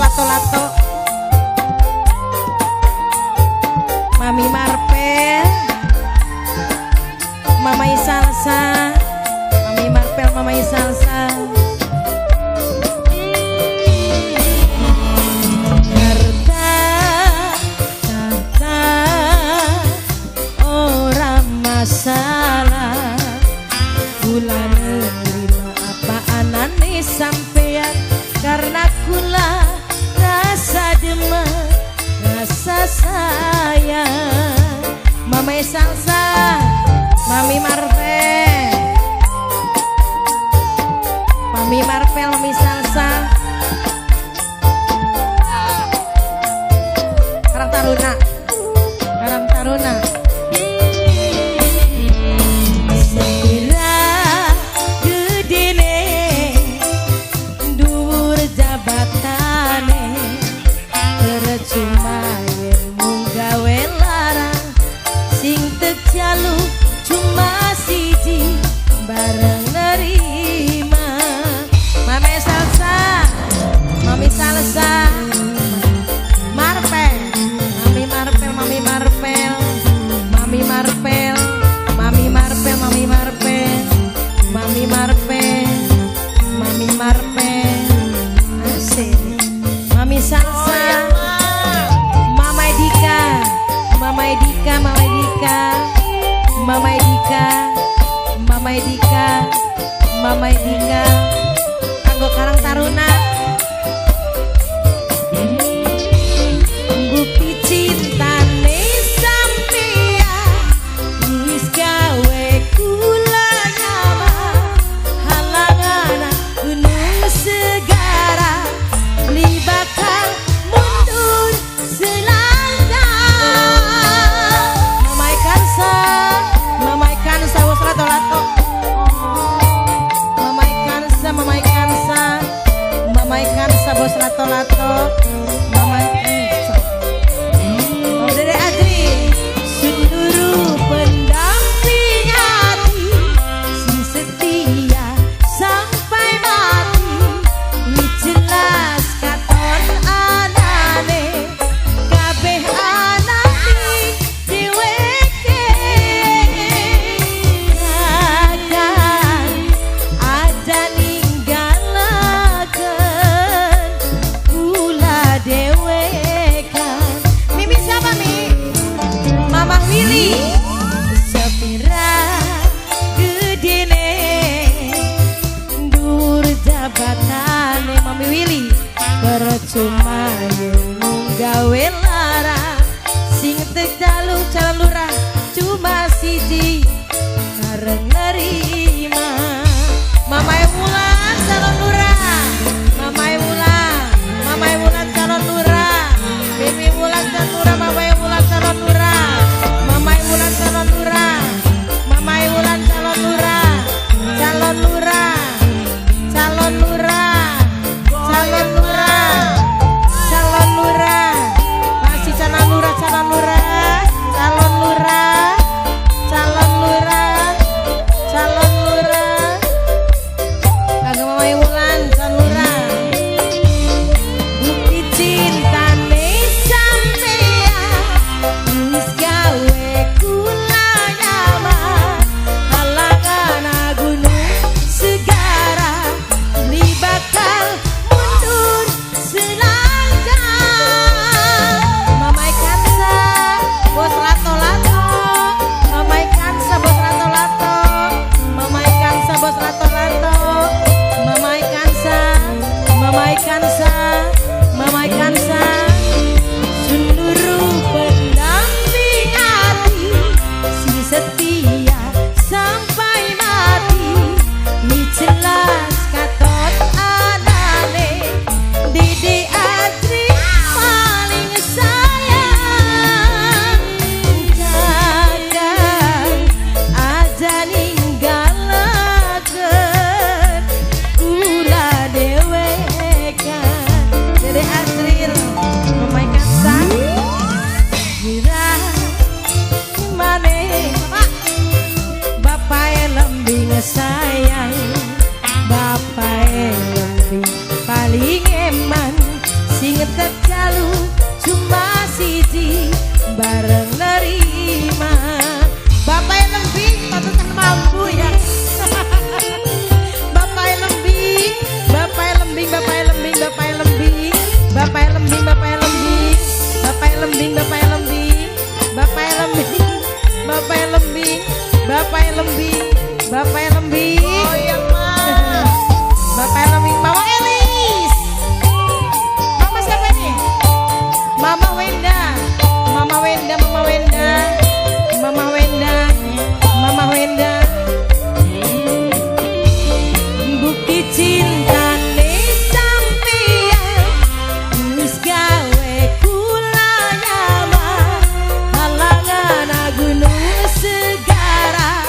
lato-lato. Mami Marpel, Mama Salsa, Mami Marpel, Mama Salsa. Masalah kula nerima apa anane sampean karena kula rasa demen rasa sayang. Mama Salsa, Mami Marpel, Mami Marpel, Mami Salsa. Karang Taruna, Karang Taruna. Cuma ilmu gawe larang sing terjalu cuma siji bareng nerima. Mami Salsa, Mami Salsa, Marpel, Mami Marpel, Mami Marpel, Mami Marpel, Mami Marpel, Mami Marpel, Mami Marpel, Mami Marpel, asik. Mami Salsa, Mama Edika, Mama Edika, Mama Edika, Mama Edika, Mama Edika, Mama Edika, kanggo Karang Taruna. Bukti cintane sampeyan wis gawe kula nyaman halangan gunung segara libakal mundur selangkah. Mamai Kansa, Mamai Kansa wes lato-lato. Mamai Kansa, Mamai Kansa, Mamai Kansa bos lato-lato. Mamai Kansa. Dede Adri, seluruh pendamping hati, si setia sampai mati, ni jelas katon anane, kabeh anane deweke. Akan aja ninggalaken kula dewekan. Mimi siapa Mi? Mama Willy. Sepira gedene dur jabatane Mami Willy, percuma ilmu gawe larang sing terjalu calon lurah cuma siji bareng nerima. Mama Wulan calon lurah, Mama Wulan, Mama Wulan calon lurah, Bibi Wulan calon lurah, Mama Wulan calon lurah, Mama Wulan calon lurah, Mama Wulan calon lurah, calon lurah, calon lurah, calon lurah, calon lurah, masih calon lurah, calon lurah, calon lurah, calon lurah, calon lurah, kagak Mama Wulan calon lurah. Bukti cintane sampeyan wis gawe kula nyaman halangan gunung segara libakal mundur selangkah. Mamai Kansa bos lato-lato, Mamai Kansa bos lato-lato, Mamai Kansa bos lato-lato, Mamai Kansa, Mamai Kansa, Mamai Kansa. Seluruh pendamping hati, si setia sampai mati, ni jelas katon anane, Dede Adri paling sayang. Kadang aja ninggalaken kula dewekan. Dede Adri, Mamai Kansa. Kira mane Bapak lembing sayang, Bapak lembing paling eman sing terjalu cuma siji bareng nerima. Bapak yang lebih patukan mampu ya. Bapak yang lembing, bapak yang lembing, bapak yang lembing, bapak yang lembing, bapak yang lembing, bapak yang lembing, bapak yang lembing, bapak yang lembing, bapak yang lembing, bapak yang lembing, bapak yang lembing, bapak yang lembing. Oh iya mah. Bapak yang lembing, Mama Elis. Mama siapa ini? Mama Wenda, Mama Wenda, Mama Wenda, Mama Wenda, Mama Wenda. Bukti cinta nih sampeyan wis gawe kula nyaman. Halangan gunung segara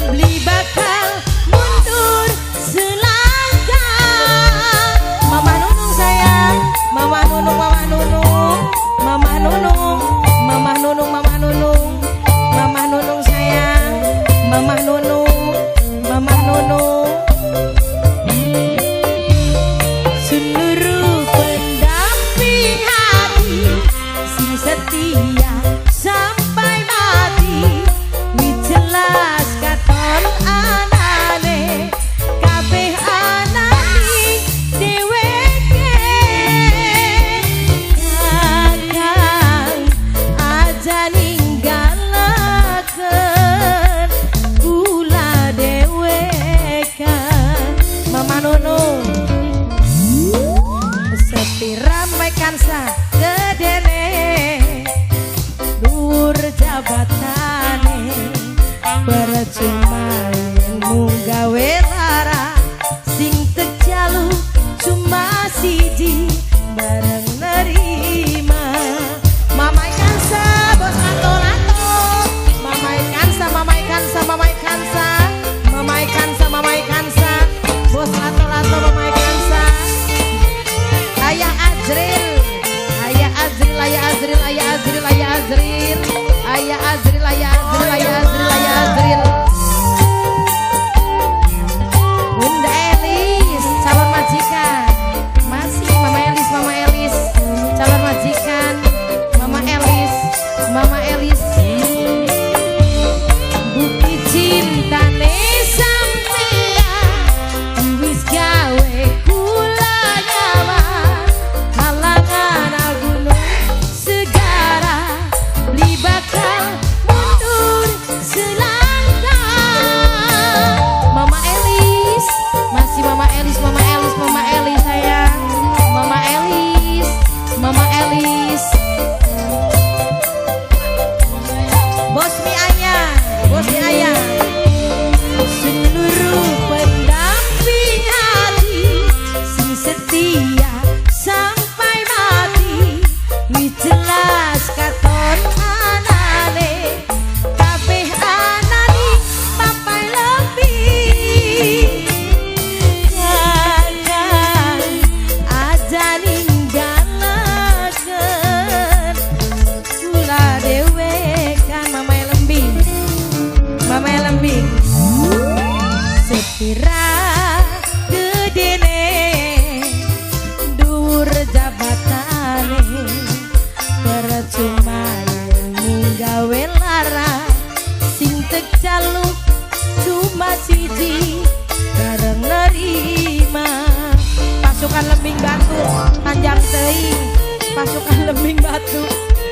beli bakal mundur selangkah. Mama Nunung sayang, Mama Nunung, Mama Nunung, Mama Nunung, Mama Nunung, Mama Nunung, Mama Nunung sayang, Mama Nunung, Mama Nunung. Seluruh pendamping hati si setia sampai mati, jelas katon anane kabeh anani dheweke. Kadang aja ninggalaken kula dhewekan. Mama Nunung sepi ramai kansa gedene dur jabatane percuma yen gawe lara sing terjalu cuma siji bareng nerima. Mama Kansa bos lato-lato, Mama Kansa, Mama Kansa, Mama Kansa, Mama Kansa, Mama Kansa, bos lato-lato, Mama Kansa. Ayah Azril, Ayah Azril, Ayah Azril, Ayah Azril, Ayah Azril, Ayah Azril, Ayah Azril, Ayah Azril, Ayah Azril. Bunda Elis, calon majikan. Masih Mama Elis, Mama Elis, calon majikan. Mama Elis, Mama Elis. Bukti cinta nih sampeyan wis gawe kula nyaman. Halangan gunung segara beli bakal mundur selangkah. Mama Elis, masih Mama Elis, Mama Elis, Mama Elis sayang, Mama Elis, Mama Elis. Bos mi ayah, bos mi ayah. Seluruh pendamping hati si setia sampai mati, jelas katon anane kabeh anani papai lebih. Kadang aja ninggalaken kula dhewekan. Mama lembing, Mama lembing. Sepira gedene dur jabatane percuma yen gawe lara sing terjalu cuma siji bareng nerima. Pasukan lembing batu panjang teuing, pasukan lembing batu,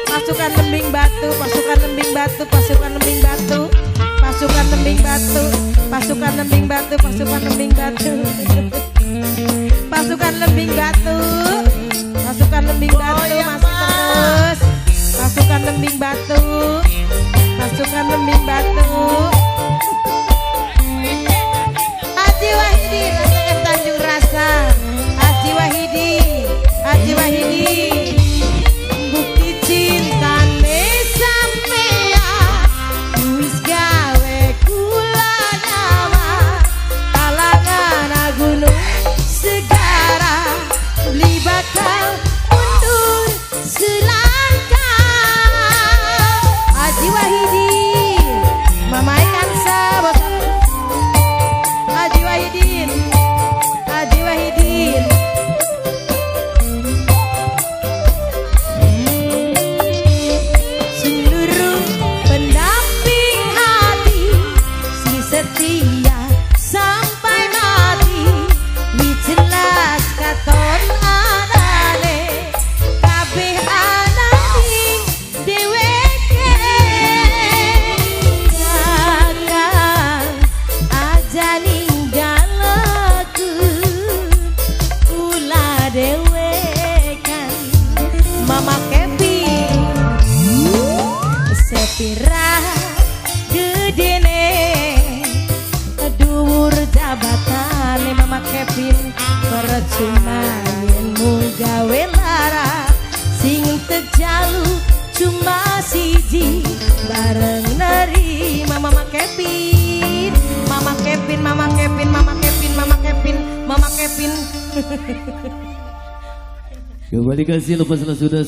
pasukan lembing batu, pasukan lembing batu, pasukan lembing batu, pasukan lembing batu, pasukan lembing batu, pasukan lembing batu, pasukan lembing batu, pasukan lembing batu, masih terus. Pasukan lembing batu, pasukan lembing batu. Haji Wahidi, Rakyat Tanjung Rasa. Haji Wahidi, Haji Wahidi. Bukti cinta nih sampeyan wis gawe kula nyaman. Halangan gunung jabatan Mama Kevin percuma yenmu gawe lara sing tejalu cuma siji bareng neri Mama Kevin Mama Kevin Mama Kevin Mama Kevin Mama Kevin Mama Kevin Kembali kasih lepas sudah